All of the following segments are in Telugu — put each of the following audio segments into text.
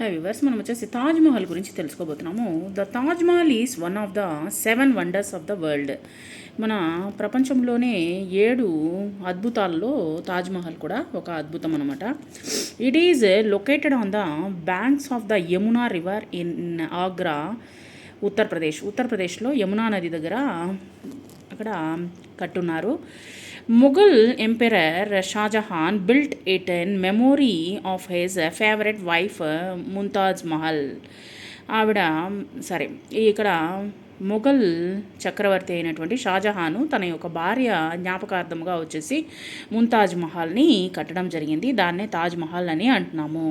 హై వివర్స్, మనం వచ్చేసి తాజ్మహల్ గురించి తెలుసుకోబోతున్నాము. The Taj Mahal is one of the 7 wonders of the world. మన ప్రపంచంలోనే 7 అద్భుతాల్లో తాజ్మహల్ కూడా ఒక అద్భుతం అనమాట. It is located on the banks of the Yamuna river in Agra, ఉత్తరప్రదేశ్లో యమునా నది దగ్గర అక్కడ కట్టున్నారు. Mughal emperor Shah Jahan built it in memory of his favourite wife Mumtaz Mahal. ఆవిడ సరే ఇక్కడ మొఘల్ చక్రవర్తి అయినటువంటి షాజహాను తన యొక్క భార్య జ్ఞాపకార్థముగా వచ్చేసి ముంతాజ్ మహల్ని కట్టడం జరిగింది. దాన్నే తాజ్ మహల్ అని అంటున్నాము.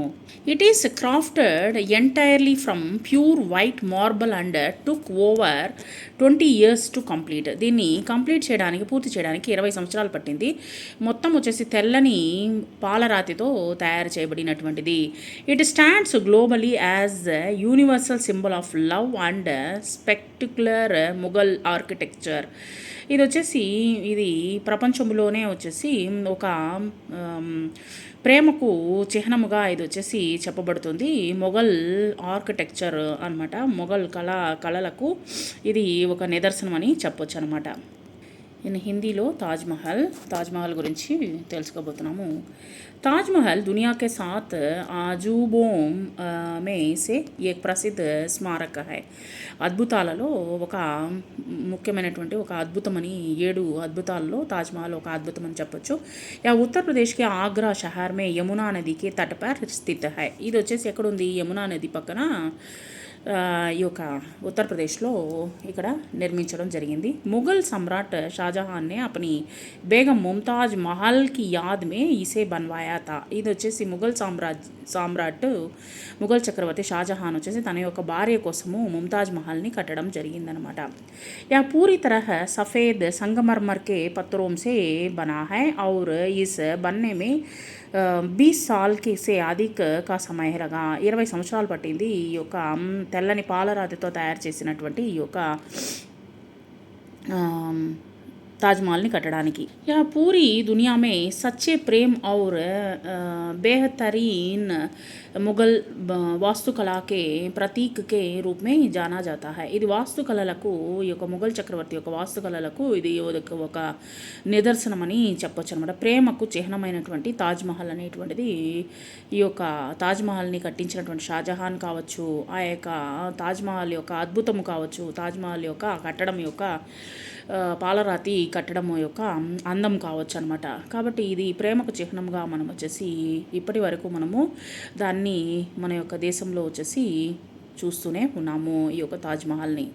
It is crafted entirely from pure white marble and took over 20 years to complete. దీన్ని కంప్లీట్ చేయడానికి, పూర్తి చేయడానికి 20 సంవత్సరాలు పట్టింది. మొత్తం వచ్చేసి తెల్లని పాలరాతితో తయారు చేయబడినటువంటిది. It stands globally as universal symbol of love and spectacular Mughal architecture. ఇది ప్రపంచంలోనే వచ్చేసి ఒక ప్రేమకు చిహ్నముగా ఇది వచ్చేసి చెప్పబడుతుంది. మొఘల్ ఆర్కిటెక్చర్ అనమాట. మొఘల్ కళలకు ఇది ఒక నిదర్శనం అని చెప్పొచ్చు అనమాట. హిందీలో తాజ్మహల్ గురించి తెలుసుకోబోతున్నాము. తాజ్మహల్ దునియా కే 7 అజూబోं में से एक ప్రసిద్ధ స్మారక హై. అద్భుతాలలో ఒక ముఖ్యమైనటువంటి ఒక అద్భుతమని 7 అద్భుతాలలో తాజ్మహల్ ఒక అద్భుతం అని చెప్పొచ్చు. యా ఉత్తరప్రదేశ్కి ఆగ్రా షహర్ మే యమునా నదికి తట్ పర్ స్థిత్ హై. ఇది వచ్చేసి ఎక్కడుంది? యమునా నది పక్కన ఈ యొక్క ఉత్తరప్రదేశ్లో ఇక్కడ నిర్మించడం జరిగింది. ముఘల్ సమ్రాట్ షాజహాన్ నే అపని బేగం ముంతాజ్ మహల్ కి యాద్ మే ఇసే బన్వాయా తా. ఇది వచ్చేసి ముఘల్ చక్రవర్తి షాజహాన్ వచ్చేసి తన యొక్క భార్య కోసము ముంతాజ్ మహల్ని కట్టడం జరిగిందనమాట. యా పూరీ తరహ సఫేద్ సంగమర్మర్ కే పత్తరోం సే బనా హై ఔర్ ఇస్ బన్నే మే 20 साल से अधिक का समय लगा. 20 సంవత్సరాలు పట్టింది ఈ యొక్క తెల్లని పాలరాతితో తయారు చేసినటువంటి ఈ యొక్క తాజ్మహల్ని కట్టడానికి. యా పూరీ దునియా మే సచ్చే ప్రేమ్ ఔర్ బేహతరీన్ ముఘల్ వాస్తుకళా కే ప్రతీక్ కే రూప్ మే జానా జాతా హై. ఇది వాస్తుకళలకు, ఈ యొక్క ముఘల్ చక్రవర్తి యొక్క వాస్తుకళలకు ఇది ఒక నిదర్శనమని చెప్పొచ్చు అనమాట. ప్రేమకు చిహ్నమైనటువంటి తాజ్మహల్ అనేటువంటిది ఈ యొక్క తాజ్మహల్ని కట్టించినటువంటి షాజహాన్ కావచ్చు, ఆ యొక్క తాజ్మహల్ యొక్క అద్భుతము కావచ్చు, తాజ్మహల్ యొక్క కట్టడం యొక్క పాలరాతి కట్టడం యొక్క అందం కావచ్చు అనమాట. కాబట్టి ఇది ప్రేమకు చిహ్నంగా మనం వచ్చేసి ఇప్పటి వరకు మనము దాన్ని మన యొక్క దేశంలో వచ్చేసి చూస్తూనే ఉన్నాము, ఈ యొక్క తాజ్మహల్ని.